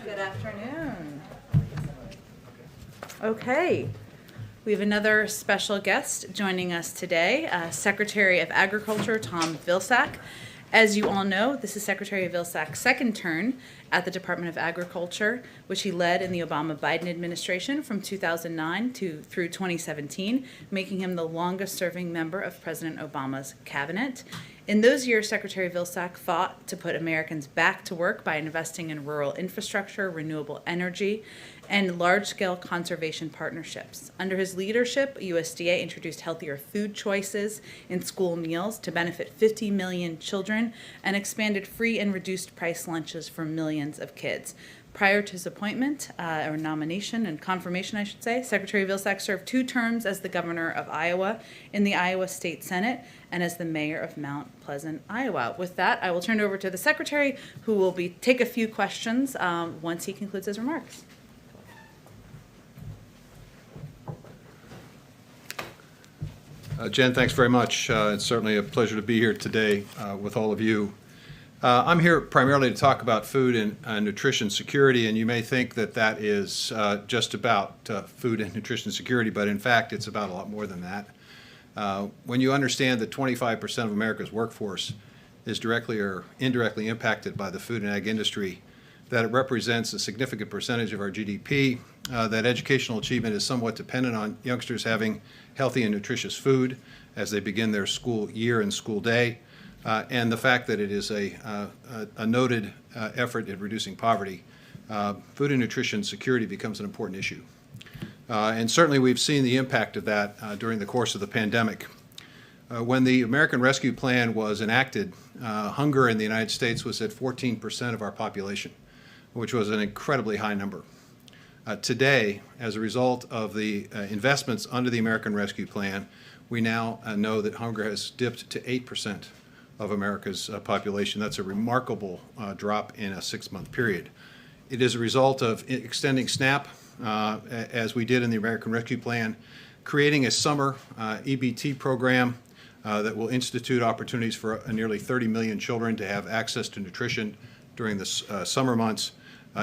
Good afternoon. Okay, we have another special guest joining us today, Secretary of Agriculture Tom Vilsack. As you all know, this is Secretary Vilsack's second turn at the Department of Agriculture, which he led in the Obama-Biden administration from 2009 through 2017, making him the longest-serving member of President Obama's cabinet. In those years, Secretary Vilsack fought to put Americans back to work by investing in rural infrastructure, renewable energy, and large-scale conservation partnerships. Under his leadership, USDA introduced healthier food choices in school meals to benefit 50 million children and expanded free and reduced price lunches for millions of kids. Prior to his appointment, or nomination and confirmation, I should say, Secretary Vilsack served 2 terms as the governor of Iowa in the Iowa State Senate and as the mayor of Mount Pleasant, Iowa. With that, I will turn it over to the Secretary, who will take a few questions once he concludes his remarks. Jen, thanks very much. It's certainly a pleasure to be here today with all of you. I'm here primarily to talk about food and nutrition security, and you may think that that is just about food and nutrition security, but in fact it's about a lot more than that. When you understand that 25% of America's workforce is directly or indirectly impacted by the food and ag industry, that it represents a significant percentage of our GDP, that educational achievement is somewhat dependent on youngsters having healthy and nutritious food as they begin their school year and school day, and the fact that it is a noted effort at reducing poverty, food and nutrition security becomes an important issue. And certainly we've seen the impact of that during the course of the pandemic. When the American Rescue Plan was enacted, hunger in the United States was at 14% of our population, which was an incredibly high number. Today, as a result of the investments under the American Rescue Plan, we now know that hunger has dipped to 8% of America's population. That's a remarkable drop in a 6-month period. It is a result of extending SNAP, as we did in the American Rescue Plan, creating a summer EBT program that will institute opportunities for nearly 30 million children to have access to nutrition during the summer months,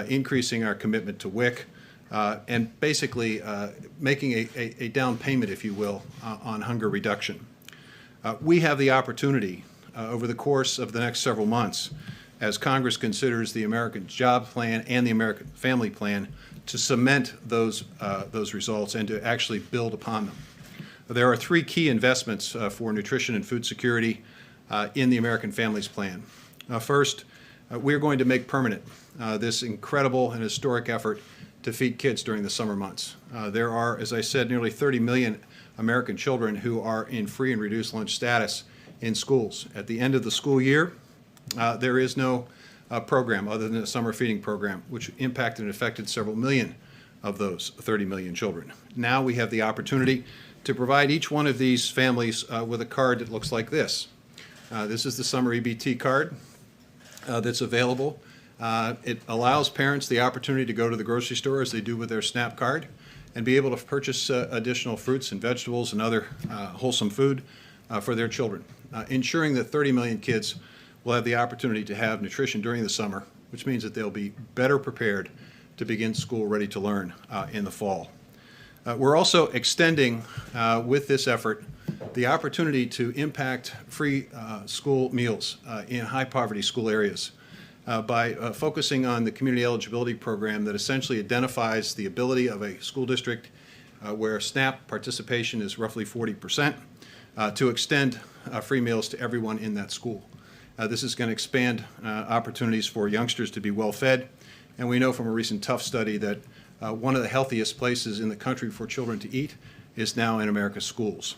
increasing our commitment to WIC, and basically making a down payment, if you will, on hunger reduction. We have the opportunity over the course of the next several months, as Congress considers the American Jobs Plan and the American Family Plan, to cement those results and to actually build upon them. There are 3 key investments for nutrition and food security in the American Families Plan. First, we're going to make permanent this incredible and historic effort to feed kids during the summer months. There are, as I said, nearly 30 million American children who are in free and reduced lunch status in schools. At the end of the school year, there is no program other than a summer feeding program, which impacted and affected several million of those 30 million children. Now we have the opportunity to provide each one of these families with a card that looks like this. This is the summer Ebt Card that's available. It allows parents the opportunity to go to the grocery store, as they do with their SNAP card, and be able to purchase additional fruits and vegetables and other wholesome food for their children, ensuring that 30 million kids will have the opportunity to have nutrition during the summer, which means that they'll be better prepared to begin school ready to learn in the fall. We're also extending, with this effort, the opportunity to impact free school meals in high-poverty school areas by focusing on the community eligibility program that essentially identifies the ability of a school district where SNAP participation is roughly 40% to extend free meals to everyone in that school. This is going to expand opportunities for youngsters to be well fed, and we know from a recent Tough study that one of the healthiest places in the country for children to eat is now in America's schools.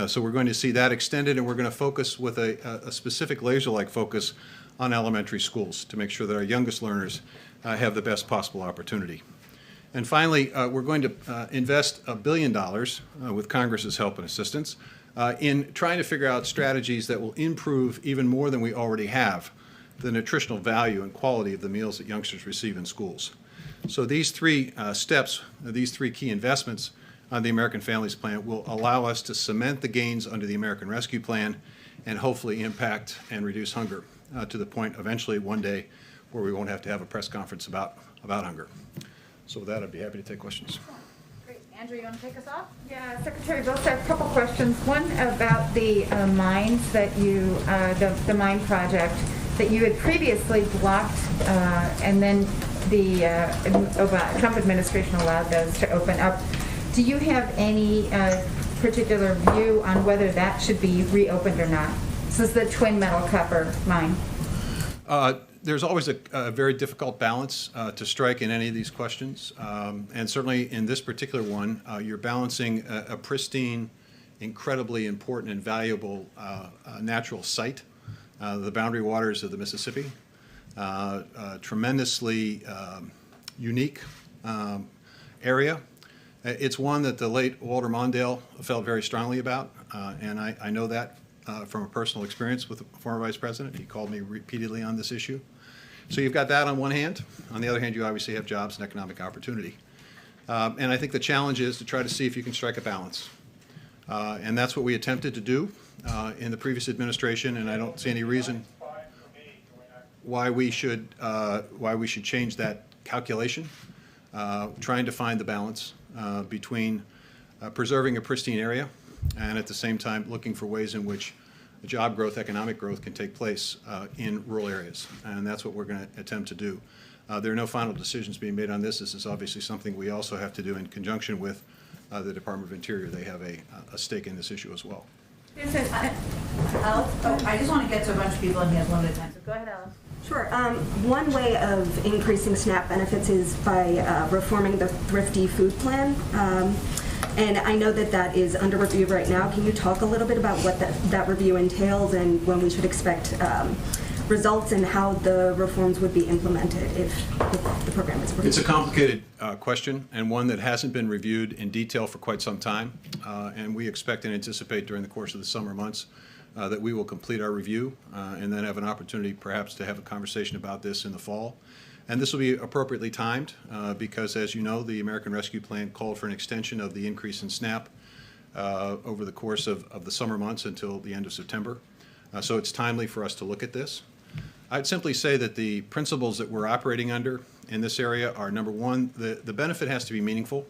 So we're going to see that extended, and we're going to focus with a specific laser-like focus on elementary schools to make sure that our youngest learners have the best possible opportunity. And finally, we're going to invest $1 billion with Congress's help and assistance in trying to figure out strategies that will improve even more than we already have the nutritional value and quality of the meals that youngsters receive in schools. So these 3 steps, these 3 key investments on the American Families Plan will allow us to cement the gains under the American Rescue Plan and hopefully impact and reduce hunger to the point eventually one day where we won't have to have a press conference about hunger. So with that, I'd be happy to take questions. Great. Andrew, you want to take us off? Yeah, Secretary Vilsack, a couple questions. One about the mines that you, the mine project that you had previously blocked, and then the Trump administration allowed those to open up. Do you have any particular view on whether that should be reopened or not? This is the twin metal copper mine. There's always a very difficult balance to strike in any of these questions. And certainly in this particular one, you're balancing a pristine, incredibly important and valuable natural site, the boundary waters of the Mississippi, tremendously unique area. It's one that the late Walter Mondale felt very strongly about, and I know that from a personal experience with the former vice president. He called me repeatedly on this issue. So you've got that on one hand. On the other hand, you obviously have jobs and economic opportunity. And I think the challenge is to try to see if you can strike a balance. And that's what we attempted to do in the previous administration, and I don't see any reason why we should change that calculation, trying to find the balance between preserving a pristine area and at the same time looking for ways in which job growth, economic growth can take place in rural areas. And that's what we're going to attempt to do. There are no final decisions being made on this. This is obviously something we also have to do in conjunction with the Department of Interior. They have a stake in this issue as well. I just want to get to a bunch of people and he has limited time, so go ahead, Alice. Sure. One way of increasing SNAP benefits is by reforming the Thrifty food plan. And I know that that is under review right now. Can you talk a little bit about what that review entails and when we should expect results and how the reforms would be implemented if the program is approved? It's a complicated question and one that hasn't been reviewed in detail for quite some time. And we expect and anticipate during the course of the summer months that we will complete our review and then have an opportunity perhaps to have a conversation about this in the fall. And this will be appropriately timed because, as you know, the American Rescue Plan called for an extension of the increase in SNAP over the course of the summer months until the end of September. So it's timely for us to look at this. I'd simply say that the principles that we're operating under in this area are, number one, the benefit has to be meaningful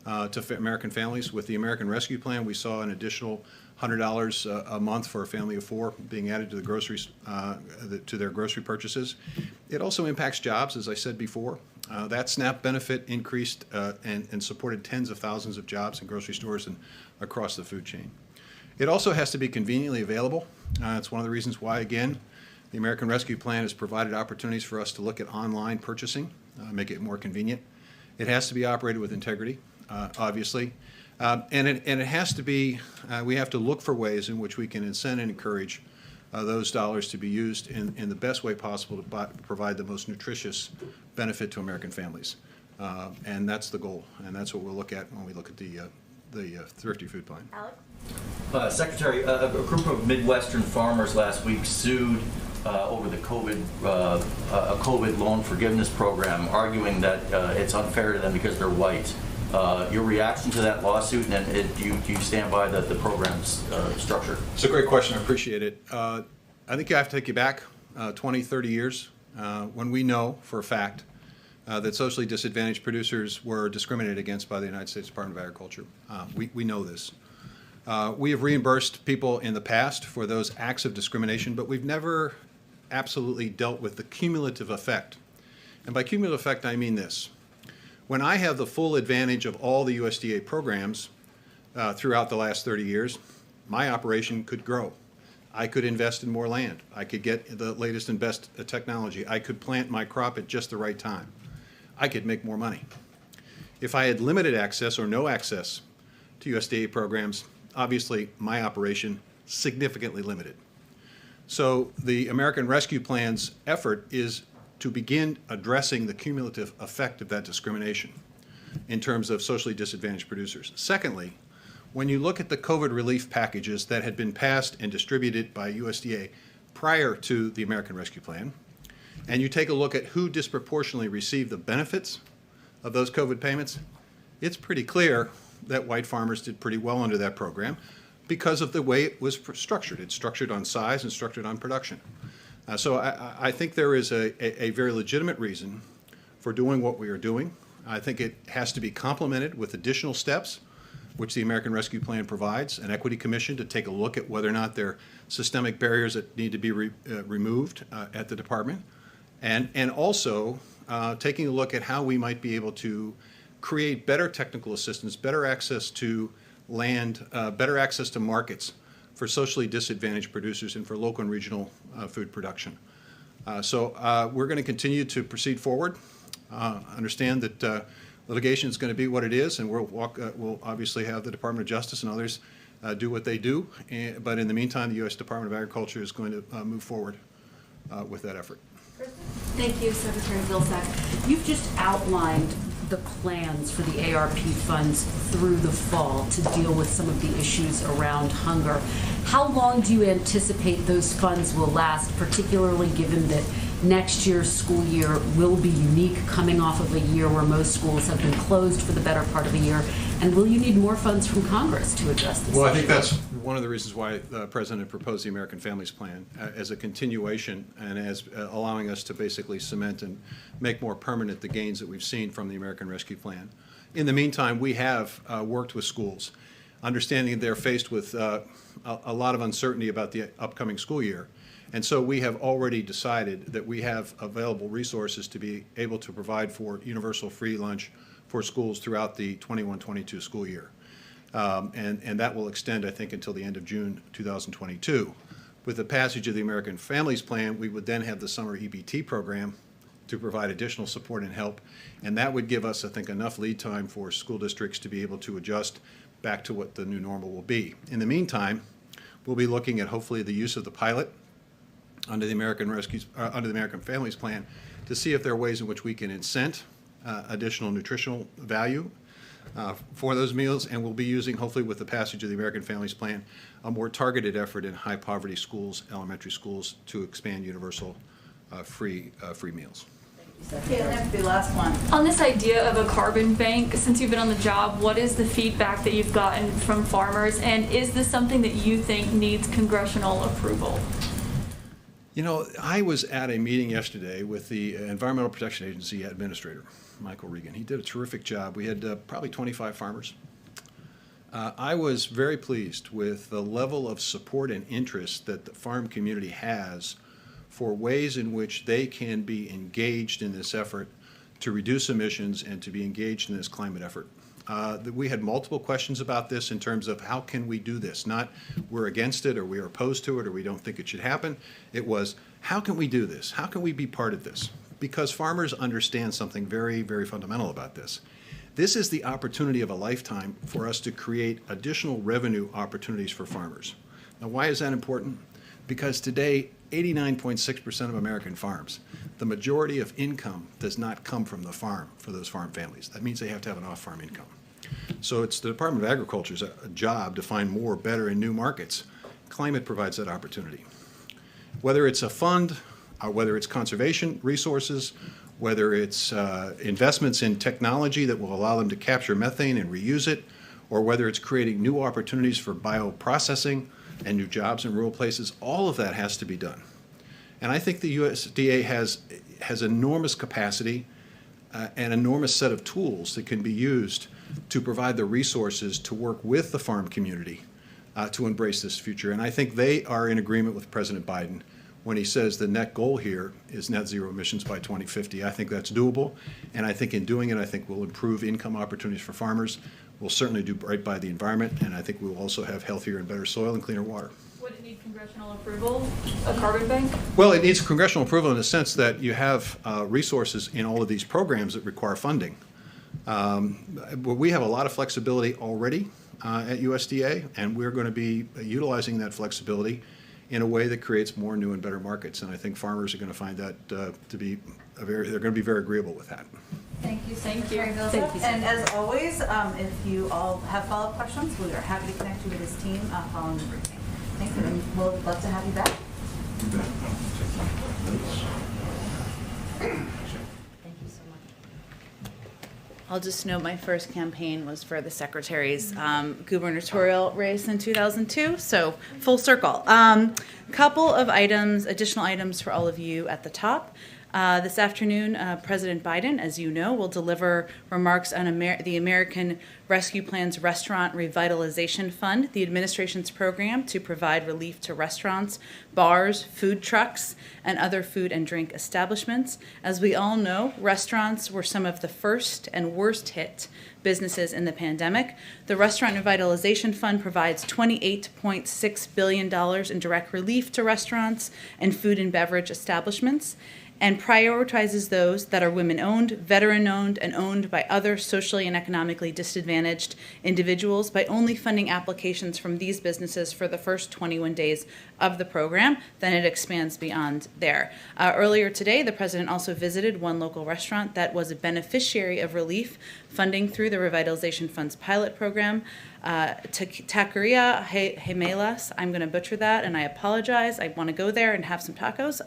to American families. With the American Rescue Plan, we saw an additional $100 a month for a family of four being added to the groceries, to their grocery purchases. It also impacts jobs, as I said before. That SNAP benefit increased and supported tens of thousands of jobs in grocery stores and across the food chain. It also has to be conveniently available. It's one of the reasons why, again, the American Rescue Plan has provided opportunities for us to look at online purchasing, make it more convenient. It has to be operated with integrity, obviously. And it has to be, we have to look for ways in which we can incent and encourage those dollars to be used in the best way possible to provide the most nutritious benefit to American families. And that's the goal, and that's what we'll look at when we look at the Thrifty Food Plan. Alex? Secretary, a group of Midwestern farmers last week sued over the COVID loan forgiveness program, arguing that it's unfair to them because they're white. Your reaction to that lawsuit, and do you stand by the program's structure? It's a great question. I appreciate it. I think I have to take you back 20, 30 years when we know for a fact that socially disadvantaged producers were discriminated against by the United States Department of Agriculture. We know this. We have reimbursed people in the past for those acts of discrimination, but we've never absolutely dealt with the cumulative effect. And by cumulative effect, I mean this. When I have the full advantage of all the USDA programs throughout the last 30 years, my operation could grow. I could invest in more land. I could get the latest and best technology. I could plant my crop at just the right time. I could make more money. If I had limited access or no access to USDA programs, obviously my operation significantly limited. So the American Rescue Plan's effort is to begin addressing the cumulative effect of that discrimination in terms of socially disadvantaged producers. Secondly, when you look at the COVID relief packages that had been passed and distributed by USDA prior to the American Rescue Plan, and you take a look at who disproportionately received the benefits of those COVID payments, it's pretty clear that white farmers did pretty well under that program because of the way it was structured. It's structured on size and structured on production. So I think there is a very legitimate reason for doing what we are doing. I think it has to be complemented with additional steps, which the American Rescue Plan provides, an equity commission to take a look at whether or not there are systemic barriers that need to be removed at the department, and also taking a look at how we might be able to create better technical assistance, better access to land, better access to markets for socially disadvantaged producers and for local and regional food production. So we're going to continue to proceed forward. Understand that litigation is going to be what it is, and we'll obviously have the Department of Justice and others do what they do. But in the meantime, the U.S. Department of Agriculture is going to move forward with that effort. Thank you, Secretary Vilsack. You've just outlined the plans for the ARP funds through the fall to deal with some of the issues around hunger. How long do you anticipate those funds will last, particularly given that next year's school year will be unique, coming off of a year where most schools have been closed for the better part of a year? And will you need more funds from Congress to address this? Well, I think that's one of the reasons why the President proposed the American Families Plan as a continuation and as allowing us to basically cement and make more permanent the gains that we've seen from the American Rescue Plan. In the meantime, we have worked with schools, understanding that they're faced with a lot of uncertainty about the upcoming school year. And so we have already decided that we have available resources to be able to provide for universal free lunch for schools throughout the 21-22 school year. And that will extend, I think, until the end of June 2022. With the passage of the American Families Plan, we would then have the summer EBT program to provide additional support and help. And that would give us, I think, enough lead time for school districts to be able to adjust back to what the new normal will be. In the meantime, we'll be looking at hopefully the use of the pilot under the American Families Plan to see if there are ways in which we can incent additional nutritional value for those meals, and we'll be using, hopefully with the passage of the American Families Plan, a more targeted effort in high poverty schools, elementary schools, to expand universal free meals. Okay, and that's the last one. On this idea of a carbon bank, since you've been on the job, what is the feedback that you've gotten from farmers, and is this something that you think needs congressional approval? You know, I was at a meeting yesterday with the Environmental Protection Agency Administrator, Michael Regan. He did a terrific job. We had probably 25 farmers. I was very pleased with the level of support and interest that the farm community has for ways in which they can be engaged in this effort to reduce emissions and to be engaged in this climate effort. We had multiple questions about this in terms of how can we do this, not we're against it or we're opposed to it or we don't think it should happen. It was, how can we do this? How can we be part of this? Because farmers understand something very, very fundamental about this. This is the opportunity of a lifetime for us to create additional revenue opportunities for farmers. Now, why is that important? Because today, 89.6% of American farms, the majority of income does not come from the farm for those farm families. That means they have to have an off-farm income. So it's the Department of Agriculture's job to find more, better, and new markets. Climate provides that opportunity. Whether it's a fund, whether it's conservation resources, whether it's investments in technology that will allow them to capture methane and reuse it, or whether it's creating new opportunities for bioprocessing and new jobs in rural places, all of that has to be done. And I think the USDA has enormous capacity, an enormous set of tools that can be used to provide the resources to work with the farm community to embrace this future. And I think they are in agreement with President Biden when he says the net goal here is net zero emissions by 2050. I think that's doable, and I think in doing it, I think we'll improve income opportunities for farmers. We'll certainly do right by the environment, and I think we will also have healthier and better soil and cleaner water. Would it need congressional approval, a carbon bank? Well, it needs congressional approval in the sense that you have resources in all of these programs that require funding. We have a lot of flexibility already at USDA, and we're going to be utilizing that flexibility in a way that creates more new and better markets. And I think farmers are going to find that to be they're going to be very agreeable with that. Thank you, Thank you. Secretary Vilsack. Thank you, And as always, if you all have follow-up questions, we are happy to connect you with this team following the briefing. Thank you, and we'll love to have you back. Thank you so much. I'll just note my first campaign was for the Secretary's gubernatorial race in 2002, so full circle. Couple of items, additional items for all of you at the top. This afternoon, President Biden, as you know, will deliver remarks on the American Rescue Plan's Restaurant Revitalization Fund, the administration's program to provide relief to restaurants, bars, food trucks, and other food and drink establishments. As we all know, restaurants were some of the first and worst hit businesses in the pandemic. The Restaurant Revitalization Fund provides $28.6 billion in direct relief to restaurants and food and beverage establishments, and prioritizes those that are women-owned, veteran-owned, and owned by other socially and economically disadvantaged individuals by only funding applications from these businesses for the first 21 days of the program. Then it expands beyond there. Earlier today, the president also visited one local restaurant that was a beneficiary of relief funding through the Revitalization Fund's pilot program. Taqueria Gemelas, I'm going to butcher that, and I apologize. I want to go there and have some tacos.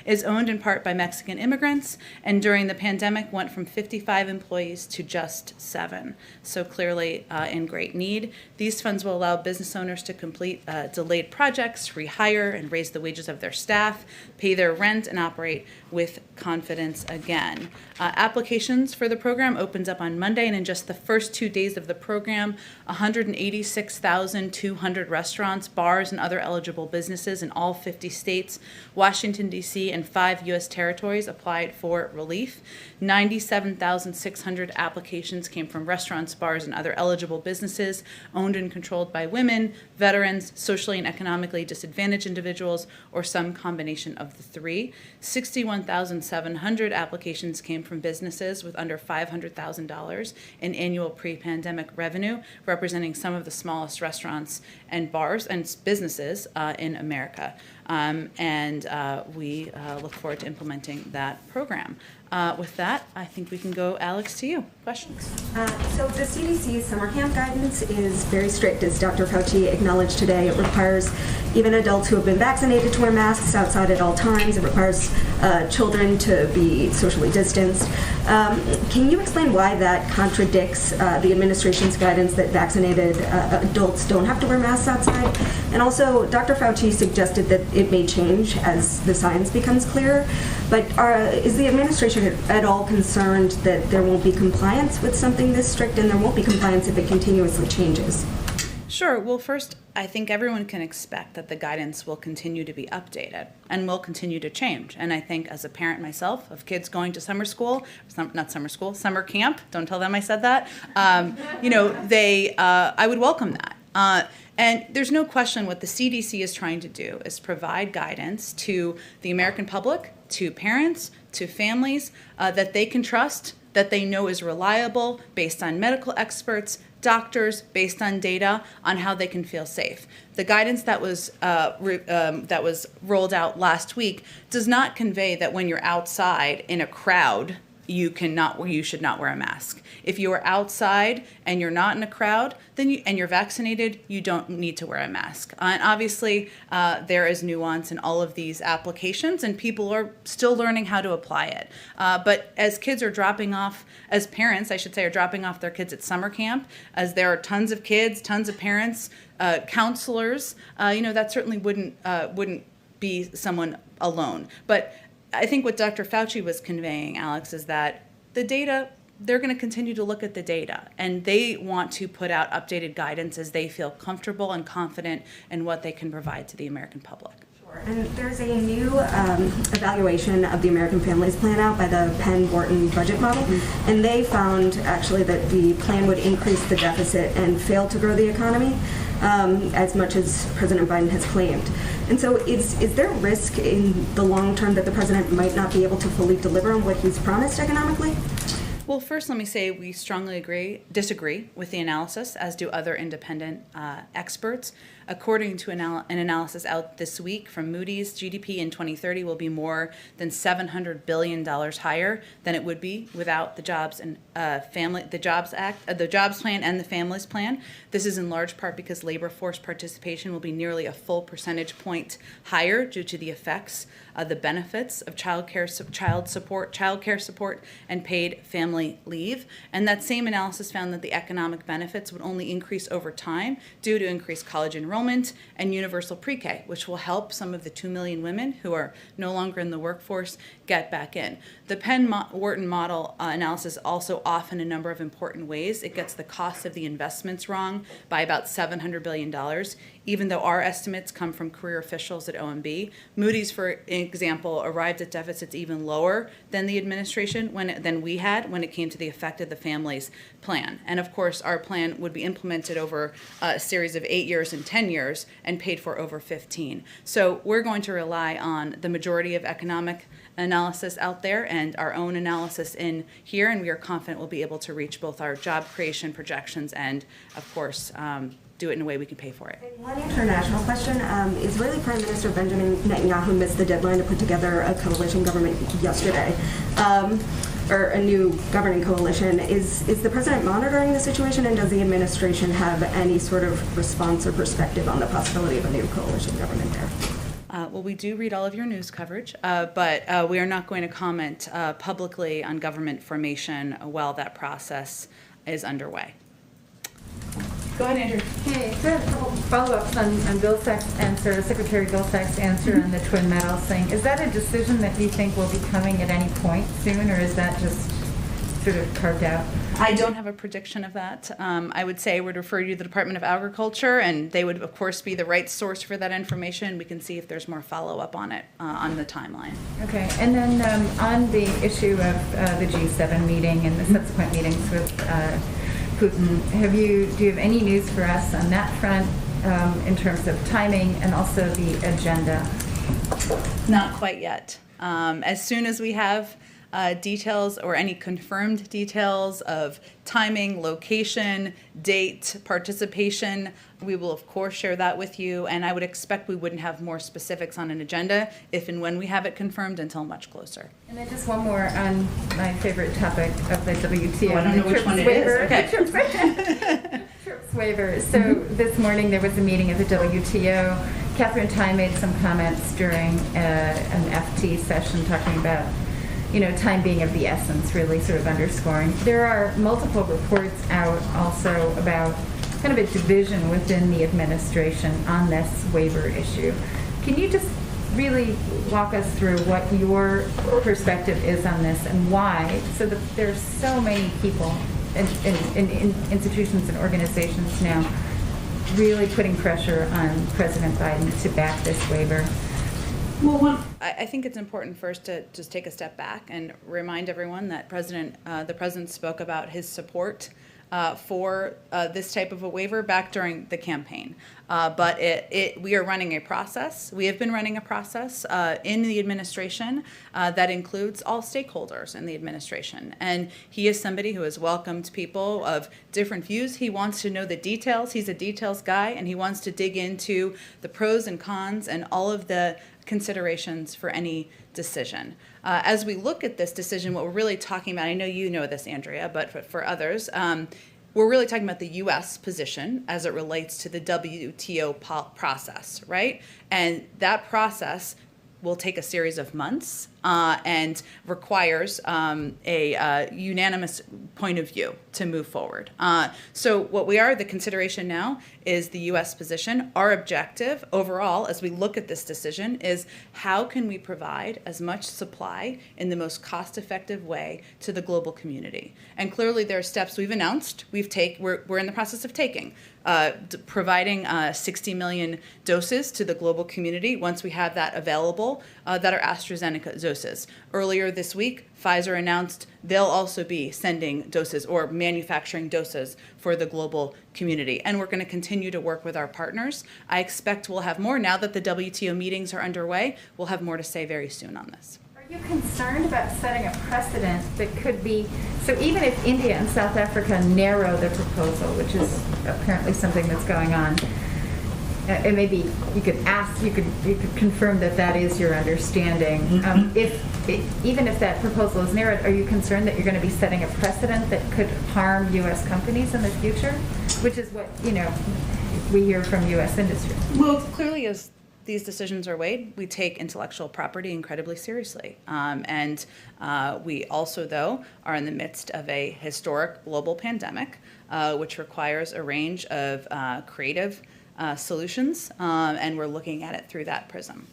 Is owned in part by Mexican immigrants, and during the pandemic went from 55 employees to just 7. So clearly in great need. These funds will allow business owners to complete delayed projects, rehire and raise the wages of their staff, pay their rent, and operate with confidence again. Applications for the program opens up on Monday, and in just the first 2 days of the program, 186,200 restaurants, bars, and other eligible businesses in all 50 states, Washington, D.C., and 5 U.S. territories applied for relief. 97,600 applications came from restaurants, bars, and other eligible businesses owned and controlled by women, veterans, socially and economically disadvantaged individuals, or some combination of the three. 61,700 applications came from businesses with under $500,000 in annual pre-pandemic revenue, representing some of the smallest restaurants and bars and businesses in America. We look forward to implementing that program. With that, I think we can go, Alex, to you. Questions? So the CDC summer camp guidance is very strict, as Dr. Fauci acknowledged today. It requires even adults who have been vaccinated to wear masks outside at all times. It requires children to be socially distanced. Can you explain why that contradicts the administration's guidance that vaccinated adults don't have to wear masks outside? And also, Dr. Fauci suggested that it may change as the science becomes clearer. But is the administration at all concerned that there won't be compliance with something this strict, and there won't be compliance if it continuously changes? Sure. Well, first, I think everyone can expect that the guidance will continue to be updated and will continue to change. And I think as a parent myself of kids going to summer camp, don't tell them I said that, I would welcome that. And there's no question what the CDC is trying to do is provide guidance to the American public, to parents, to families that they can trust, that they know is reliable, based on medical experts, doctors, based on data on how they can feel safe. The guidance that was rolled out last week does not convey that when you're outside in a crowd, you should not wear a mask. If you are outside and you're not in a crowd, and you're vaccinated, you don't need to wear a mask. And obviously, there is nuance in all of these applications, and people are still learning how to apply it. But as kids are dropping off, as parents, I should say, are dropping off their kids at summer camp, as there are tons of kids, tons of parents, counselors, that certainly wouldn't be someone alone. But I think what Dr. Fauci was conveying, Alex, is that the data, they're going to continue to look at the data, and they want to put out updated guidance as they feel comfortable and confident in what they can provide to the American public. Sure. And there's a new evaluation of the American Families Plan out by the Penn-Wharton budget model, and they found actually that the plan would increase the deficit and fail to grow the economy as much as President Biden has claimed. And so is there risk in the long term that the president might not be able to fully deliver on what he's promised economically? Well, first, let me say we strongly disagree with the analysis, as do other independent experts. According to an analysis out this week from Moody's, GDP in 2030 will be more than $700 billion higher than it would be without the Jobs and the Jobs Plan and the Families Plan. This is in large part because labor force participation will be nearly a full percentage point higher due to the effects of the benefits of childcare support, and paid family leave. And that same analysis found that the economic benefits would only increase over time due to increased college enrollment and universal pre-K, which will help some of the 2 million women who are no longer in the workforce get back in. The Penn-Wharton model analysis also off in a number of important ways. It gets the cost of the investments wrong by about $700 billion, even though our estimates come from career officials at OMB. Moody's, for example, arrived at deficits even lower than the administration than we had when it came to the effect of the Families Plan. And of course, our plan would be implemented over a series of 8 years and 10 years and paid for over 15. So we're going to rely on the majority of economic analysis out there and our own analysis in here, and we are confident we'll be able to reach both our job creation projections and, of course, do it in a way we can pay for it. One international question. Israeli Prime Minister Benjamin Netanyahu missed the deadline to put together a coalition government yesterday, or a new governing coalition. Is the president monitoring the situation, and does the administration have any sort of response or perspective on the possibility of a new coalition government there? Well, we do read all of your news coverage, but we are not going to comment publicly on government formation while that process is underway. Go ahead, Andrew. Okay, so a couple follow-ups on Vilsack's answer, Secretary Vilsack's answer on the Twin Metals thing. Is that a decision that you think will be coming at any point soon, or is that just sort of carved out? I don't have a prediction of that. I would say I would refer you to the Department of Agriculture, and they would, of course, be the right source for that information. We can see if there's more follow-up on it on the timeline. Okay, and then on the issue of the G7 meeting and the subsequent meetings with Putin, do you have any news for us on that front in terms of timing and also the agenda? Not quite yet. As soon as we have details or any confirmed details of timing, location, date, participation, we will of course share that with you, and I would expect we wouldn't have more specifics on an agenda if and when we have it confirmed until much closer. And then just one more on my favorite topic of the WTO. I don't know which one it is. Okay. TRIPS waiver. So this morning there was a meeting of the WTO. Catherine Tai made some comments during an FT session talking about time being of the essence, really sort of underscoring. There are multiple reports out also about kind of a division within the administration on this waiver issue. Can you just really walk us through what your perspective is on this and why? So that there's so many people in institutions and organizations now really putting pressure on President Biden to back this waiver. Well, I think it's important first to just take a step back and remind everyone that the president spoke about his support for this type of a waiver back during the campaign. But we are running a process. We have been running a process in the administration that includes all stakeholders in the administration. And he is somebody who has welcomed people of different views. He wants to know the details. He's a details guy, and he wants to dig into the pros and cons and all of the considerations for any decision. As we look at this decision, what we're really talking about, I know you know this, Andrea, but for others, we're really talking about the U.S. position as it relates to the WTO process, right? And that process will take a series of months and requires a unanimous point of view to move forward. So what the consideration now is the U.S. position. Our objective overall, as we look at this decision, is how can we provide as much supply in the most cost-effective way to the global community? And clearly there are steps we've announced, we're in the process of taking, providing 60 million doses to the global community once we have that available, that are AstraZeneca doses. Earlier this week, Pfizer announced they'll also be sending doses or manufacturing doses for the global community. And we're going to continue to work with our partners. I expect we'll have more now that the WTO meetings are underway. We'll have more to say very soon on this. Are you concerned about setting a precedent that could be, so even if India and South Africa narrow the proposal, which is apparently something that's going on, and maybe you could confirm that that is your understanding. Even if that proposal is narrowed, are you concerned that you're going to be setting a precedent that could harm U.S. companies in the future? Which is what, we hear from U.S. industry. Well, clearly, as these decisions are weighed, we take intellectual property incredibly seriously. And we also, though, are in the midst of a historic global pandemic, which requires a range of creative solutions, and we're looking at it through that prism.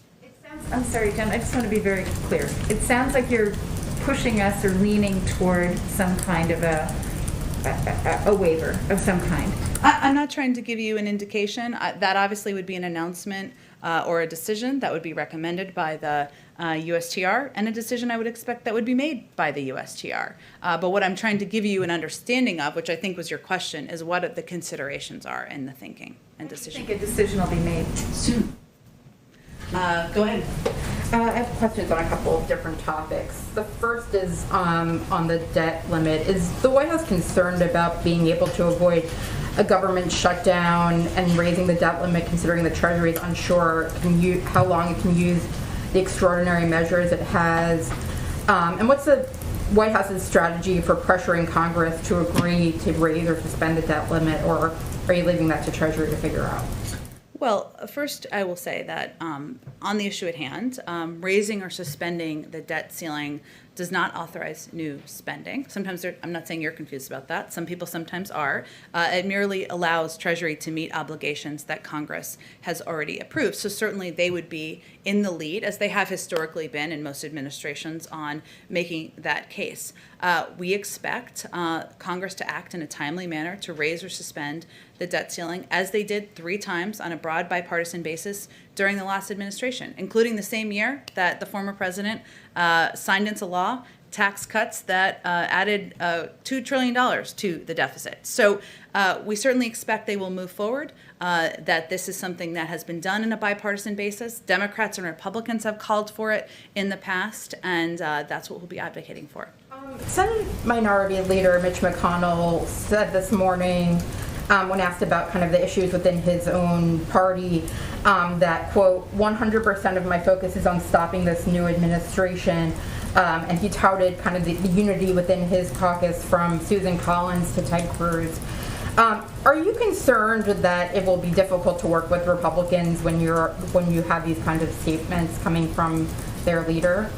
I'm sorry, Jen, I just want to be very clear. It sounds like you're pushing us or leaning toward some kind of a waiver of some kind. I'm not trying to give you an indication. That obviously would be an announcement or a decision that would be recommended by the USTR, and a decision I would expect that would be made by the USTR. But what I'm trying to give you an understanding of, which I think was your question, is what the considerations are in the thinking and decision. I think a decision will be made Soon. Go ahead. I have questions on a couple of different topics. The first is on the debt limit. Is the White House concerned about being able to avoid a government shutdown and raising the debt limit, considering the Treasury is unsure how long it can use the extraordinary measures it has? And what's the White House's strategy for pressuring Congress to agree to raise or suspend the debt limit, or are you leaving that to Treasury to figure out? Well, first, I will say that on the issue at hand, raising or suspending the debt ceiling does not authorize new spending. Sometimes, I'm not saying you're confused about that. Some people sometimes are. It merely allows Treasury to meet obligations that Congress has already approved. So certainly they would be in the lead, as they have historically been in most administrations, on making that case. We expect Congress to act in a timely manner to raise or suspend the debt ceiling, as they did 3 times on a broad bipartisan basis during the last administration, including the same year that the former president signed into law tax cuts that added $2 trillion to the deficit. So we certainly expect they will move forward, that this is something that has been done on a bipartisan basis. Democrats and Republicans have called for it in the past, and that's what we'll be advocating for. Senate Minority Leader Mitch McConnell said this morning, when asked about kind of the issues within his own party, that, quote, 100% of my focus is on stopping this new administration. And he touted kind of the unity within his caucus, from Susan Collins to Ted Cruz. Are you concerned that it will be difficult to work with Republicans when you have these kind of statements coming from their leader?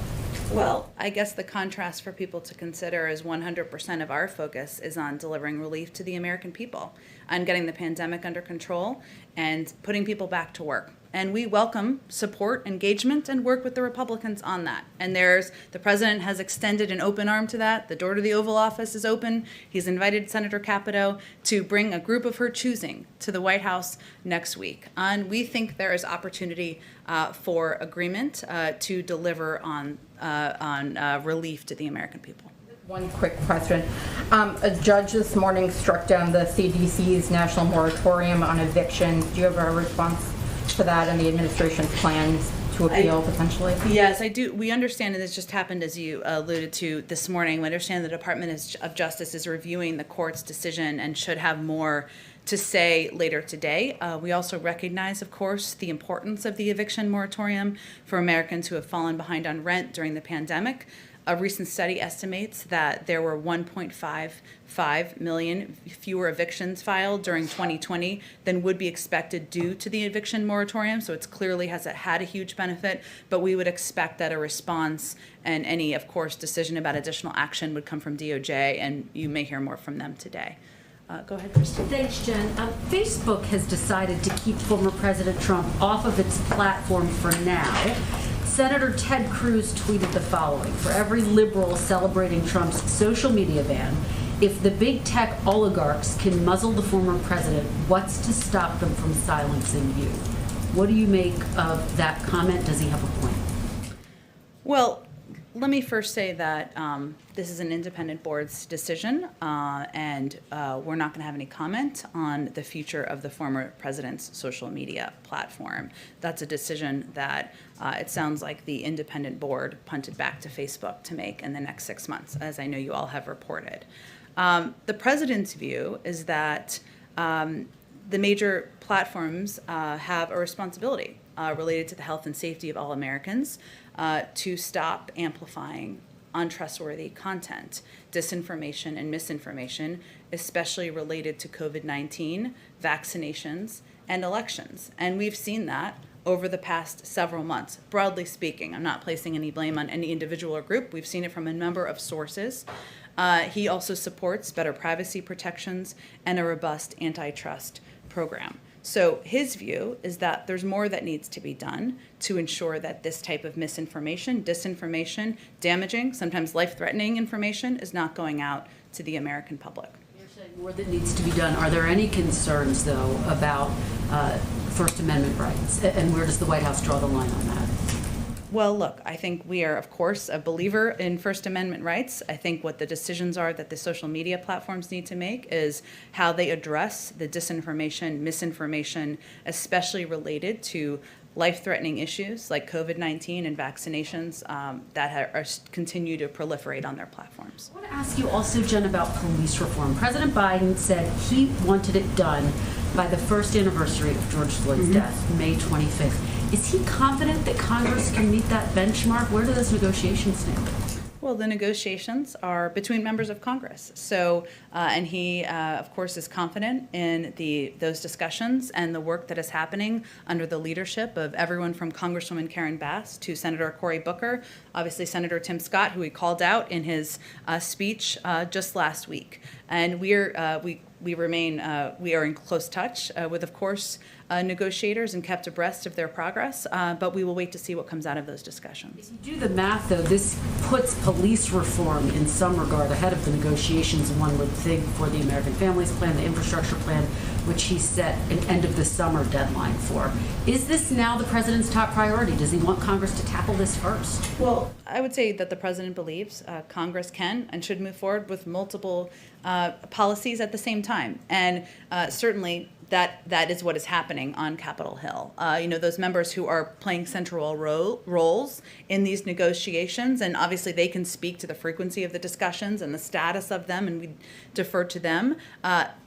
Well, I guess the contrast for people to consider is 100% of our focus is on delivering relief to the American people, on getting the pandemic under control and putting people back to work. And we welcome support, engagement, and work with the Republicans on that. And the president has extended an open arm to that. The door to the Oval Office is open. He's invited Senator Capito to bring a group of her choosing to the White House next week. And we think there is opportunity for agreement to deliver on relief to the American people. One quick question. A judge this morning struck down the CDC's national moratorium on evictions. Do you have a response to that and the administration's plans to appeal potentially? Yes, I do. We understand, and this just happened, as you alluded to this morning, we understand the Department of Justice is reviewing the court's decision and should have more to say later today. We also recognize, of course, the importance of the eviction moratorium for Americans who have fallen behind on rent during the pandemic. A recent study estimates that there were 1.55 million fewer evictions filed during 2020 than would be expected due to the eviction moratorium. So it's clearly had a huge benefit, but we would expect that a response and any, of course, decision about additional action would come from DOJ, and you may hear more from them today. Go ahead, Christine. Thanks, Jen. Facebook has decided to keep former President Trump off of its platform for now. Senator Ted Cruz tweeted the following: for every liberal celebrating Trump's social media ban, if the big tech oligarchs can muzzle the former president, what's to stop them from silencing you? What do you make of that comment? Does he have a point? Well, let me first say that this is an independent board's decision, and we're not going to have any comment on the future of the former president's social media platform. That's a decision that it sounds like the independent board punted back to Facebook to make in the next 6 months, as I know you all have reported. The president's view is that the major platforms have a responsibility related to the health and safety of all Americans to stop amplifying untrustworthy content, disinformation and misinformation, especially related to COVID-19, vaccinations, and elections. And we've seen that over the past several months. Broadly speaking, I'm not placing any blame on any individual or group. We've seen it from a number of sources. He also supports better privacy protections and a robust antitrust program. So his view is that there's more that needs to be done to ensure that this type of misinformation, disinformation, damaging, sometimes life-threatening information is not going out to the American public. You're saying more that needs to be done. Are there any concerns, though, about First Amendment rights? And where does the White House draw the line on that? Well, look, I think we are, of course, a believer in First Amendment rights. I think what the decisions are that the social media platforms need to make is how they address the disinformation, misinformation, especially related to life-threatening issues like COVID-19 and vaccinations that continue to proliferate on their platforms. I want to ask you also, Jen, about police reform. President Biden said he wanted it done by the first anniversary of George Floyd's death, May 25th. Is he confident that Congress can meet that benchmark? Where do those negotiations stand? Well, the negotiations are between members of Congress. So, and he, of course, is confident in those discussions and the work that is happening under the leadership of everyone from Congresswoman Karen Bass to Senator Cory Booker, obviously Senator Tim Scott, who he called out in his speech just last week. And we are in close touch with, of course, negotiators and kept abreast of their progress, but we will wait to see what comes out of those discussions. If you do the math, though, this puts police reform in some regard ahead of the negotiations, one would think, for the American Families Plan, the infrastructure plan, which he set an end of the summer deadline for. Is this now the president's top priority? Does he want Congress to tackle this first? Well, I would say that the president believes Congress can and should move forward with multiple policies at the same time. And certainly that is what is happening on Capitol Hill. Those members who are playing central roles in these negotiations, and obviously they can speak to the frequency of the discussions and the status of them, and we defer to them.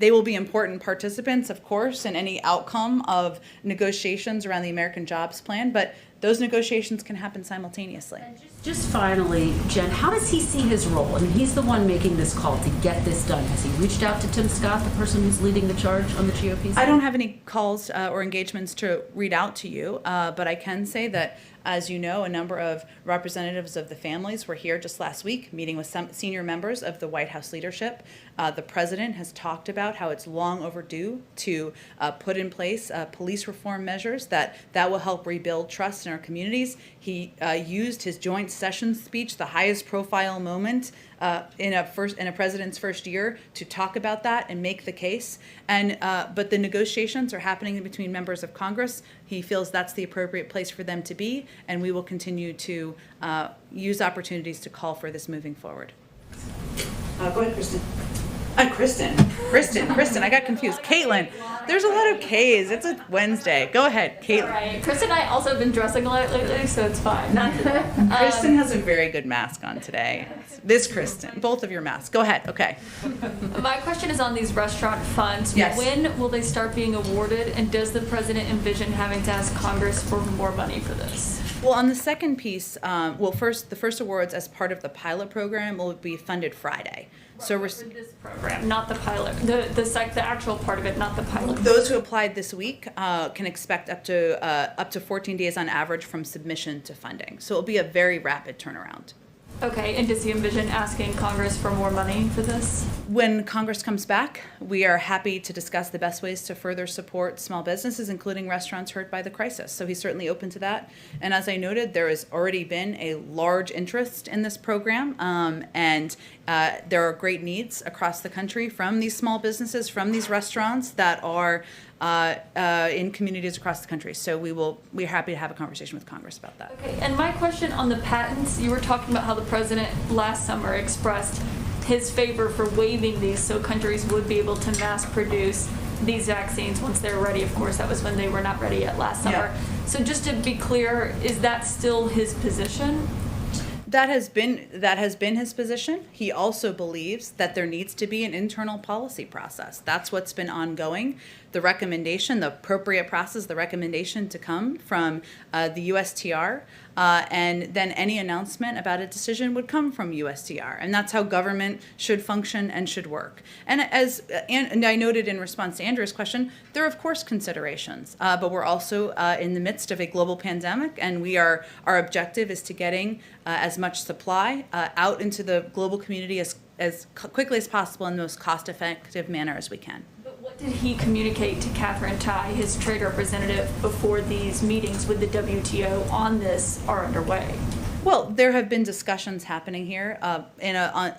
They will be important participants, of course, in any outcome of negotiations around the American Jobs Plan, but those negotiations can happen simultaneously. Just finally, Jen, how does he see his role? I mean, he's the one making this call to get this done. Has he reached out to Tim Scott, the person who's leading the charge on the GOP side? I don't have any calls or engagements to read out to you, but I can say that, as you know, a number of representatives of the families were here just last week meeting with some senior members of the White House leadership. The president has talked about how it's long overdue to put in place police reform measures that will help rebuild trust in our communities. He used his joint session speech, the highest profile moment in a president's first year, to talk about that and make the case. And but the negotiations are happening between members of Congress. He feels that's the appropriate place for them to be, and we will continue to use opportunities to call for this moving forward. Go ahead, Kristen. Kristen, I got confused. Caitlin, there's a lot of K's. It's a Wednesday. Go ahead, Caitlin. All right. Kristen and I also have been dressing a lot lately, so it's fine. Not today. Kristen has a very good mask on today. This Kristen, both of your masks. Go ahead, okay. My question is on these restaurant funds. Yes. When will they start being awarded, and does the president envision having to ask Congress for more money for this? Well, on the second piece, the first awards as part of the pilot program will be funded Friday. So we're for this program, not the pilot, the actual part of it, not the pilot. Those who applied this week can expect up to 14 days on average from submission to funding. So it'll be a very rapid turnaround. Okay, and does he envision asking Congress for more money for this? When Congress comes back, we are happy to discuss the best ways to further support small businesses, including restaurants hurt by the crisis. So he's certainly open to that. And as I noted, there has already been a large interest in this program, and there are great needs across the country from these small businesses, from these restaurants that are in communities across the country. So we're happy to have a conversation with Congress about that. Okay, and my question on the patents, you were talking about how the president last summer expressed his favor for waiving these so countries would be able to mass produce these vaccines once they're ready. Of course, that was when they were not ready yet last summer. Yeah. So just to be clear, is that still his position? That has been his position. He also believes that there needs to be an internal policy process. That's what's been ongoing. The recommendation, the appropriate process, the recommendation to come from the USTR, and then any announcement about a decision would come from USTR. And that's how government should function and should work. And as and I noted in response to Andrew's question, there are of course considerations, but we're also in the midst of a global pandemic, and our objective is to getting as much supply out into the global community as quickly as possible in the most cost-effective manner as we can. But what did he communicate to Catherine Tai, his trade representative, before these meetings with the WTO on this are underway? Well, there have been discussions happening here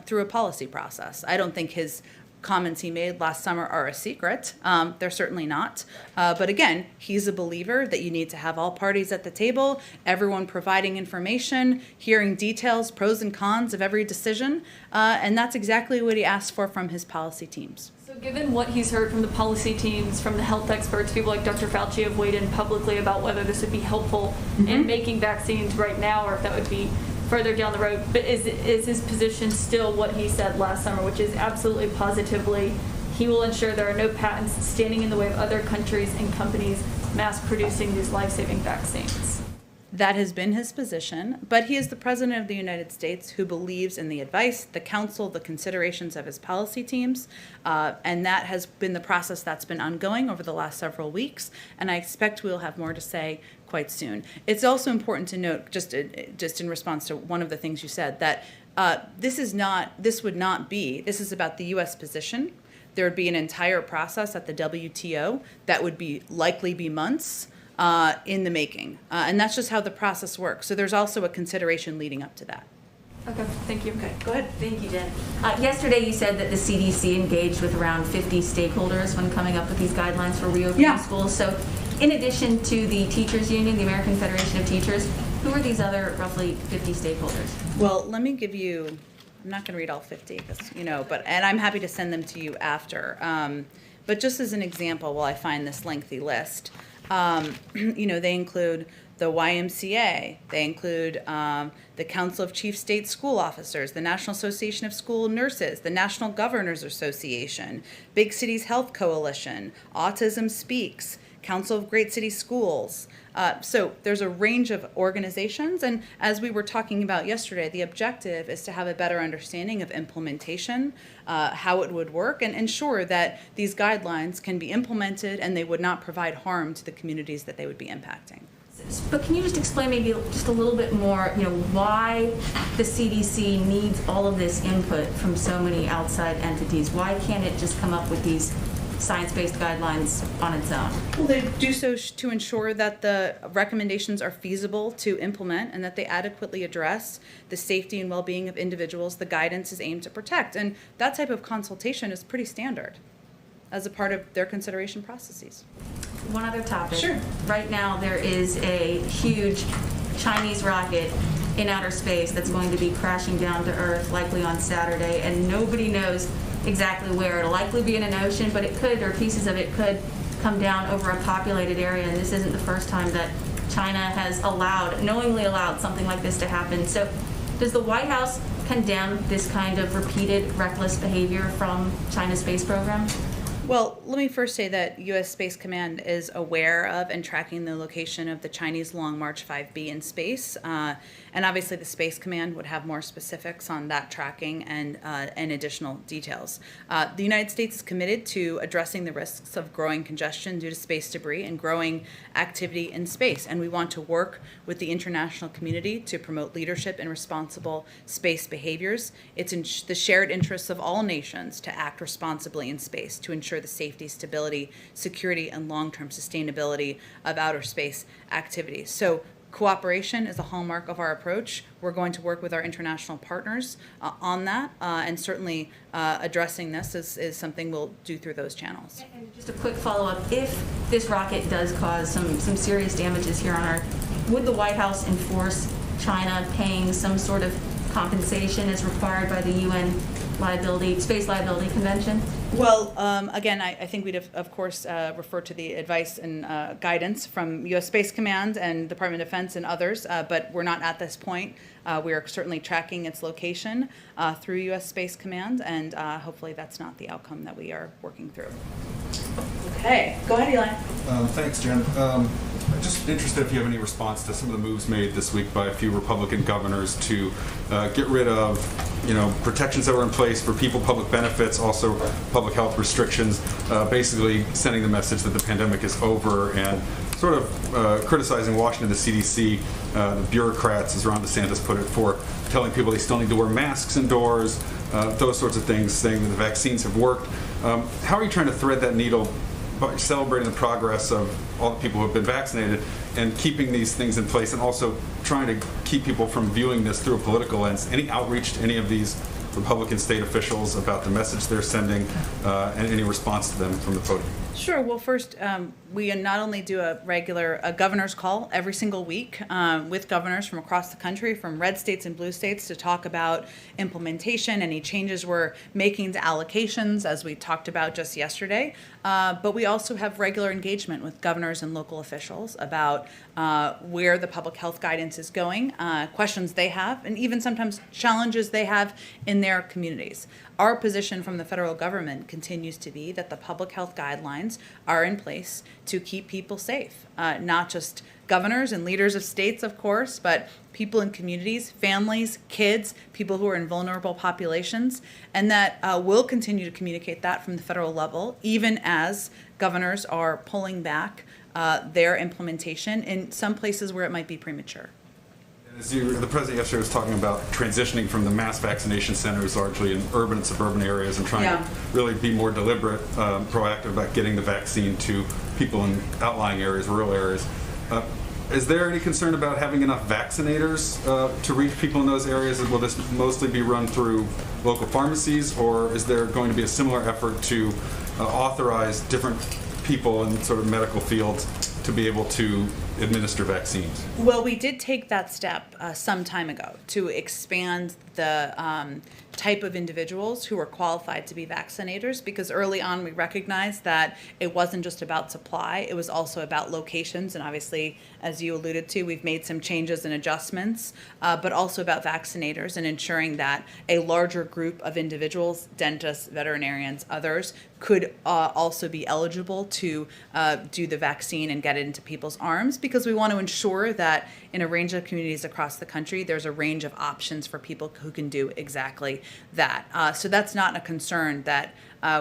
through a policy process. I don't think his comments he made last summer are a secret. They're certainly not. But again, he's a believer that you need to have all parties at the table, everyone providing information, hearing details, pros and cons of every decision. And that's exactly what he asked for from his policy teams. So given what he's heard from the policy teams, from the health experts, people like Dr. Fauci have weighed in publicly about whether this would be helpful in making vaccines right now, or if that would be further down the road, but is his position still what he said last summer, which is absolutely positively he will ensure there are no patents standing in the way of other countries and companies mass producing these life-saving vaccines? That has been his position, but he is the President of the United States who believes in the advice, the counsel, the considerations of his policy teams, and that has been the process that's been ongoing over the last several weeks, and I expect we'll have more to say quite soon. It's also important to note, just in response to one of the things you said, that this is about the U.S. position. There would be an entire process at the WTO that would likely be months in the making. And that's just how the process works. So there's also a consideration leading up to that. Okay, thank you. Okay, go ahead. Thank you, Jen. Yesterday you said that the CDC engaged with around 50 stakeholders when coming up with these guidelines for reopening schools. So in addition to the teachers union, the American Federation of Teachers, who are these other roughly 50 stakeholders? Well, let me give you, I'm not going to read all 50, and I'm happy to send them to you after. But just as an example, while I find this lengthy list, they include the YMCA, they include the Council of Chief State School Officers, the National Association of School Nurses, the National Governors Association, Big Cities Health Coalition, Autism Speaks, Council of Great City Schools. So there's a range of organizations, and as we were talking about yesterday, the objective is to have a better understanding of implementation, how it would work, and ensure that these guidelines can be implemented and they would not provide harm to the communities that they would be impacting. But can you just explain maybe just a little bit more, why the CDC needs all of this input from so many outside entities? Why can't it just come up with these science-based guidelines on its own? Well, they do so to ensure that the recommendations are feasible to implement and that they adequately address the safety and well-being of individuals the guidance is aimed to protect. And that type of consultation is pretty standard as a part of their consideration processes. One other topic. Sure. Right now there is a huge Chinese rocket in outer space that's going to be crashing down to Earth likely on Saturday, and nobody knows exactly where. It'll likely be in an ocean, but it could, or pieces of it could, come down over a populated area, and this isn't the first time that China has knowingly allowed something like this to happen. So does the White House condemn this kind of repeated reckless behavior from China's space program? Well, let me first say that U.S. Space Command is aware of and tracking the location of the Chinese Long March 5B in space. And obviously the Space Command would have more specifics on that tracking and additional details. The United States is committed to addressing the risks of growing congestion due to space debris and growing activity in space. And we want to work with the international community to promote leadership in responsible space behaviors. It's in the shared interests of all nations to act responsibly in space to ensure the safety, stability, security, and long-term sustainability of outer space activities. So cooperation is a hallmark of our approach. We're going to work with our international partners on that, and certainly addressing this is something we'll do through those channels. And just a quick follow-up. If this rocket does cause some serious damages here on Earth, would the White House enforce China paying some sort of compensation as required by the UN Space Liability Convention? Well, again, I think we'd of course refer to the advice and guidance from U.S. Space Command and Department of Defense and others, but we're not at this point. We are certainly tracking its location through U.S. Space Command, and hopefully that's not the outcome that we are working through. Okay, go ahead, Eli. Thanks, Jen. I'm just interested if you have any response to some of the moves made this week by a few Republican governors to get rid of, protections that were in place for people, public benefits, also public health restrictions, basically sending the message that the pandemic is over and sort of criticizing Washington, the CDC, the bureaucrats, as Ron DeSantis put it, for telling people they still need to wear masks indoors, those sorts of things, saying that the vaccines have worked. How are you trying to thread that needle by celebrating the progress of all the people who have been vaccinated and keeping these things in place, and also trying to keep people from viewing this through a political lens? Any outreach to any of these Republican state officials about the message they're sending, and any response to them from the podium? Sure. Well, first, we not only do a governor's call every single week with governors from across the country, from red states and blue states, to talk about implementation, any changes we're making to allocations, as we talked about just yesterday. But we also have regular engagement with governors and local officials about where the public health guidance is going, questions they have, and even sometimes challenges they have in their communities. Our position from the federal government continues to be that the public health guidelines are in place to keep people safe, not just governors and leaders of states, of course, but people in communities, families, kids, people who are in vulnerable populations, and that we'll continue to communicate that from the federal level, even as governors are pulling back their implementation in some places where it might be premature. The president yesterday was talking about transitioning from the mass vaccination centers largely in urban and suburban areas and trying to really be more deliberate, proactive about getting the vaccine to people in outlying areas, rural areas. Is there any concern about having enough vaccinators to reach people in those areas? Will this mostly be run through local pharmacies, or is there going to be a similar effort to authorize different people in sort of medical fields to be able to administer vaccines? Well, we did take that step some time ago to expand the type of individuals who are qualified to be vaccinators, because early on we recognized that it wasn't just about supply, it was also about locations, and obviously, as you alluded to, we've made some changes and adjustments, but also about vaccinators and ensuring that a larger group of individuals, dentists, veterinarians, others, could also be eligible to do the vaccine and get it into people's arms, because we want to ensure that in a range of communities across the country, there's a range of options for people who can do exactly that. So that's not a concern that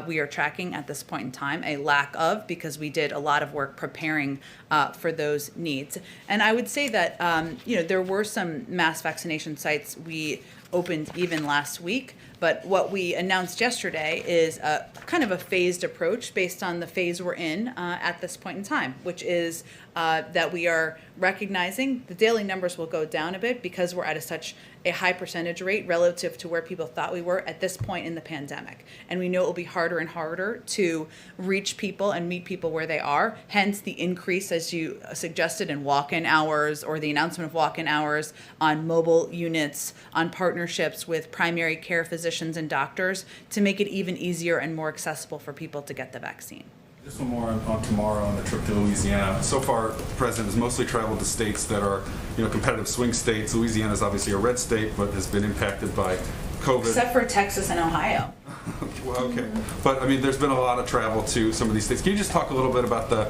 we are tracking at this point in time, a lack of, because we did a lot of work preparing for those needs. And I would say that, there were some mass vaccination sites we opened even last week, but what we announced yesterday is a kind of a phased approach based on the phase we're in at this point in time, which is that we are recognizing the daily numbers will go down a bit because we're at such a high percentage rate relative to where people thought we were at this point in the pandemic. And we know it will be harder and harder to reach people and meet people where they are, hence the increase, as you suggested, in walk-in hours, or the announcement of walk-in hours on mobile units, on partnerships with primary care physicians and doctors to make it even easier and more accessible for people to get the vaccine. Just one more on tomorrow on the trip to Louisiana. So far, the president has mostly traveled to states that are, competitive swing states. Louisiana is obviously a red state, but has been impacted by COVID. Except for Texas and Ohio. Well, okay. But, there's been a lot of travel to some of these states. Can you just talk a little bit about the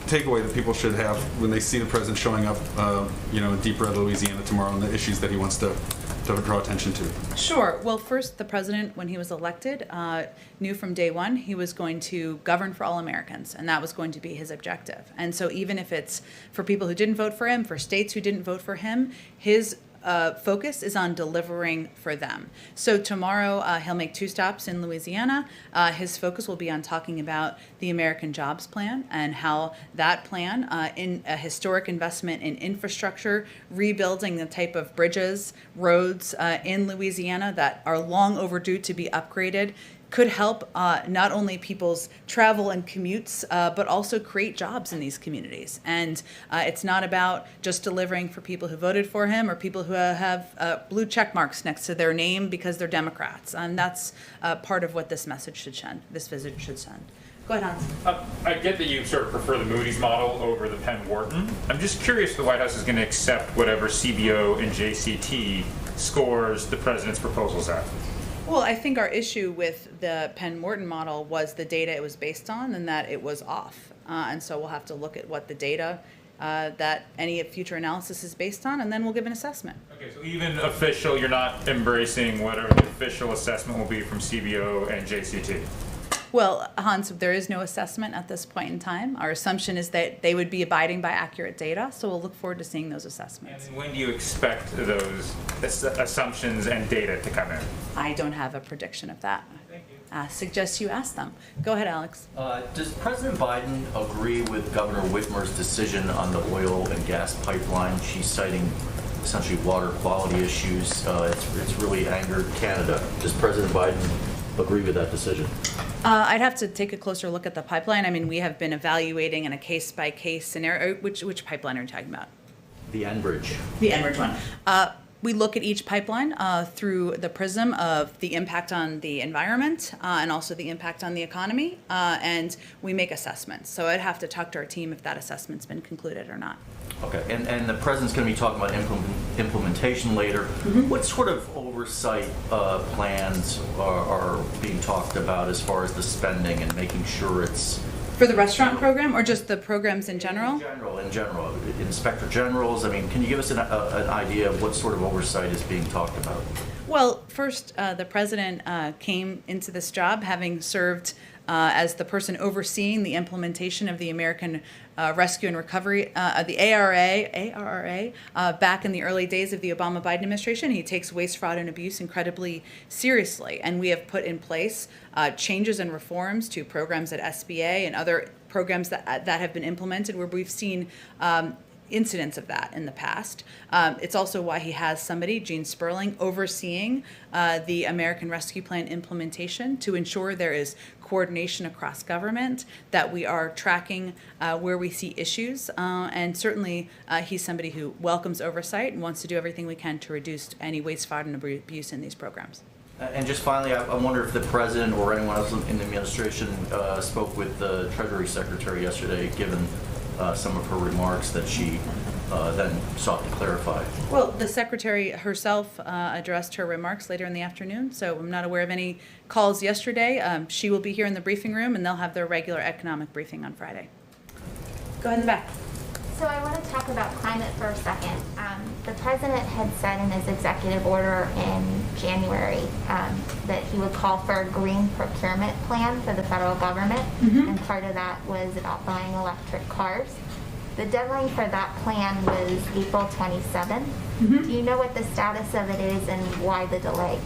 takeaway that people should have when they see the president showing up, in deep red Louisiana tomorrow, and the issues that he wants to draw attention to? Sure. Well, first, the president, when he was elected, knew from day one he was going to govern for all Americans, and that was going to be his objective. And so even if it's for people who didn't vote for him, for states who didn't vote for him, his focus is on delivering for them. So tomorrow he'll make 2 stops in Louisiana. His focus will be on talking about the American Jobs Plan and how that plan, in a historic investment in infrastructure, rebuilding the type of bridges, roads in Louisiana that are long overdue to be upgraded, could help not only people's travel and commutes, but also create jobs in these communities. And it's not about just delivering for people who voted for him or people who have blue check marks next to their name because they're Democrats. And that's part of what this message should send, this visit should send. Go ahead, Hans. I get that you sort of prefer the Moody's model over the Penn Wharton. I'm just curious if the White House is going to accept whatever CBO and JCT scores the president's proposals at. Well, I think our issue with the Penn Wharton model was the data it was based on and that it was off. And so we'll have to look at what the data that any future analysis is based on, and then we'll give an assessment. Okay, so even official, you're not embracing whatever the official assessment will be from CBO and JCT? Well, Hans, there is no assessment at this point in time. Our assumption is that they would be abiding by accurate data, so we'll look forward to seeing those assessments. And when do you expect those assumptions and data to come in? I don't have a prediction of that. Thank you. Suggest you ask them. Go ahead, Alex. Does President Biden agree with Governor Whitmer's decision on the oil and gas pipeline? She's citing essentially water quality issues. It's really angered Canada. Does President Biden agree with that decision? I'd have to take a closer look at the pipeline. I mean, we have been evaluating in a case-by-case scenario. Which pipeline are you talking about? The Enbridge. The Enbridge one. We look at each pipeline through the prism of the impact on the environment and also the impact on the economy, and we make assessments. So I'd have to talk to our team if that assessment's been concluded or not. Okay, and the president's going to be talking about implementation later. Mm-hmm. What sort of oversight plans are being talked about as far as the spending and making sure it's... For the restaurant program or just the programs in general? In general. Inspector generals, I mean, can you give us an idea of what sort of oversight is being talked about? Well, first, the president came into this job having served as the person overseeing the implementation of the American Rescue and Recovery, the ARRA, back in the early days of the Obama-Biden administration. He takes waste, fraud, and abuse incredibly seriously, and we have put in place changes and reforms to programs at SBA and other programs that have been implemented where we've seen incidents of that in the past. It's also why he has somebody, Gene Sperling, overseeing the American Rescue Plan implementation to ensure there is coordination across government, that we are tracking where we see issues, and certainly he's somebody who welcomes oversight and wants to do everything we can to reduce any waste, fraud, and abuse in these programs. And just finally, I wonder if the president or anyone else in the administration spoke with the Treasury Secretary yesterday, given some of her remarks that she then sought to clarify. Well, the Secretary herself addressed her remarks later in the afternoon, so I'm not aware of any calls yesterday. She will be here in the briefing room, and they'll have their regular economic briefing on Friday. Go ahead in the back. So I want to talk about climate for a second. The president had said in his executive order in January that he would call for a green procurement plan for the federal government, and part of that was about buying electric cars. The deadline for that plan was April 27th. Do you know what the status of it is and why the delay?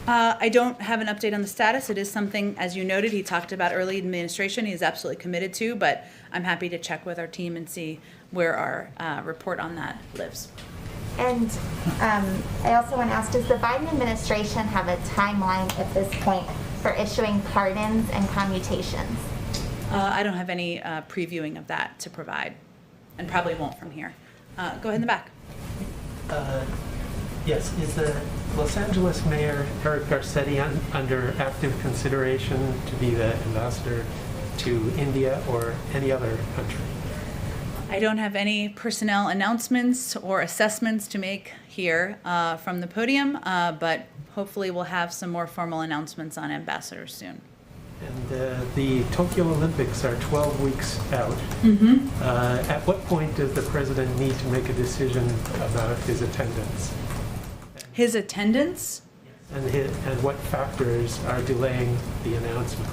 I don't have an update on the status. It is something, as you noted, he talked about early administration. He is absolutely committed to, but I'm happy to check with our team and see where our report on that lives. And I also want to ask, does the Biden administration have a timeline at this point for issuing pardons and commutations? I don't have any previewing of that to provide, and probably won't from here. Go ahead in the back. Yes, is the Los Angeles Mayor Eric Garcetti under active consideration to be the ambassador to India or any other country? I don't have any personnel announcements or assessments to make here from the podium, but hopefully we'll have some more formal announcements on ambassadors soon. And the Tokyo Olympics are 12 weeks out. At what point does the president need to make a decision about his attendance? His attendance? And what factors are delaying the announcement?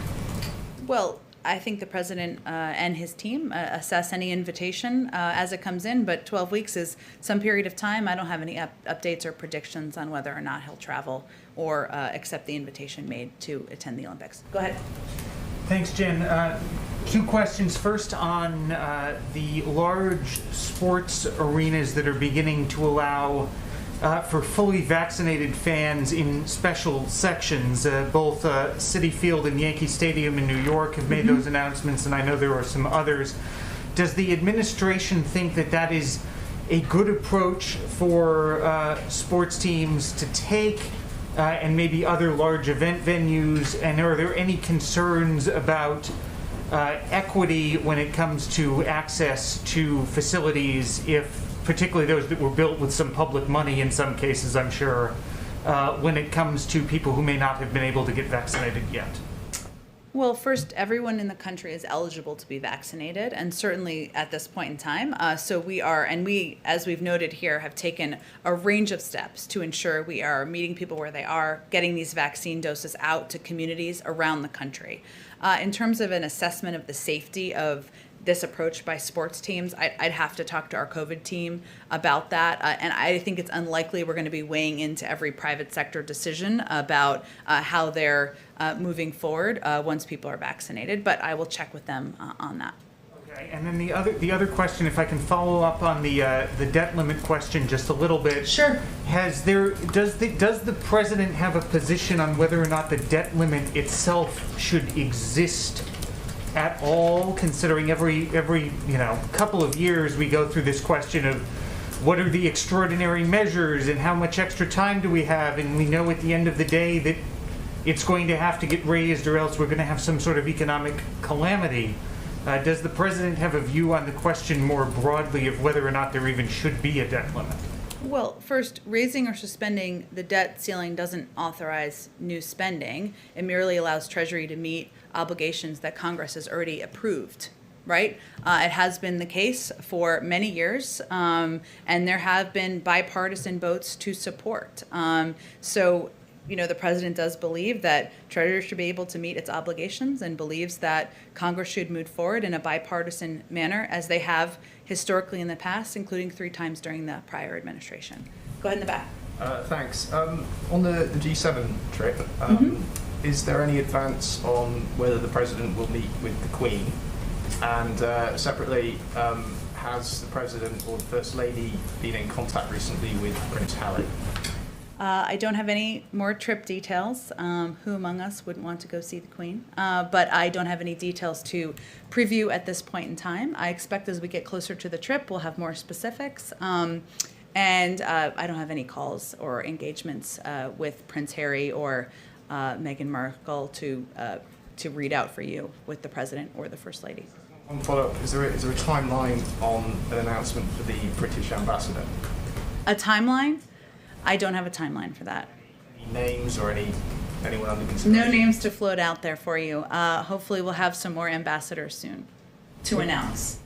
Well, I think the president and his team assess any invitation as it comes in, but 12 weeks is some period of time. I don't have any updates or predictions on whether or not he'll travel or accept the invitation made to attend the Olympics. Go ahead. Thanks, Jen. Two questions. First, on the large sports arenas that are beginning to allow for fully vaccinated fans in special sections. Both Citi Field and Yankee Stadium in New York have made those announcements, and I know there are some others. Does the administration think that that is a good approach for sports teams to take, and maybe other large event venues? And are there any concerns about equity when it comes to access to facilities, if particularly those that were built with some public money in some cases, I'm sure, when it comes to people who may not have been able to get vaccinated yet? Well, first, everyone in the country is eligible to be vaccinated, and certainly at this point in time. So we are, and we, as we've noted here, have taken a range of steps to ensure we are meeting people where they are, getting these vaccine doses out to communities around the country. In terms of an assessment of the safety of this approach by sports teams, I'd have to talk to our COVID team about that. And I think it's unlikely we're going to be weighing into every private sector decision about how they're moving forward once people are vaccinated. But I will check with them on that. Okay, and then the other question, if I can follow up on the debt limit question just a little bit. Sure. Does the president have a position on whether or not the debt limit itself should exist at all, considering every couple of years we go through this question of what are the extraordinary measures and how much extra time do we have, and we know at the end of the day that it's going to have to get raised or else we're going to have some sort of economic calamity. Does the president have a view on the question more broadly of whether or not there even should be a debt limit? Well, first, raising or suspending the debt ceiling doesn't authorize new spending. It merely allows Treasury to meet obligations that Congress has already approved, right? It has been the case for many years, and there have been bipartisan votes to support. So, the president does believe that Treasury should be able to meet its obligations and believes that Congress should move forward in a bipartisan manner, as they have historically in the past, including 3 times during the prior administration. Go ahead in the back. Thanks. On the G7 trip, is there any advance on whether the president will meet with the Queen? And separately, has the president or the First Lady been in contact recently with Prince Harry? I don't have any more trip details. Who among us wouldn't want to go see the Queen? But I don't have any details to preview at this point in time. I expect as we get closer to the trip, we'll have more specifics. And I don't have any calls or engagements with Prince Harry or Meghan Markle to read out for you with the President or the First Lady. One follow-up, is there a timeline on an announcement for the British ambassador? A timeline? I don't have a timeline for that. Any names or anyone under consideration? No names to float out there for you. Hopefully we'll have some more ambassadors soon to announce.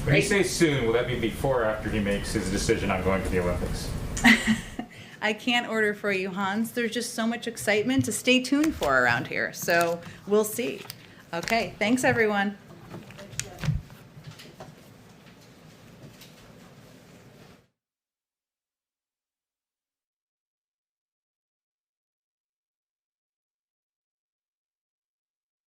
When you say soon, will that be before or after he makes his decision on going to the Olympics? I can't order for you, Hans. There's just so much excitement to stay tuned for around here. So we'll see. Okay, thanks everyone.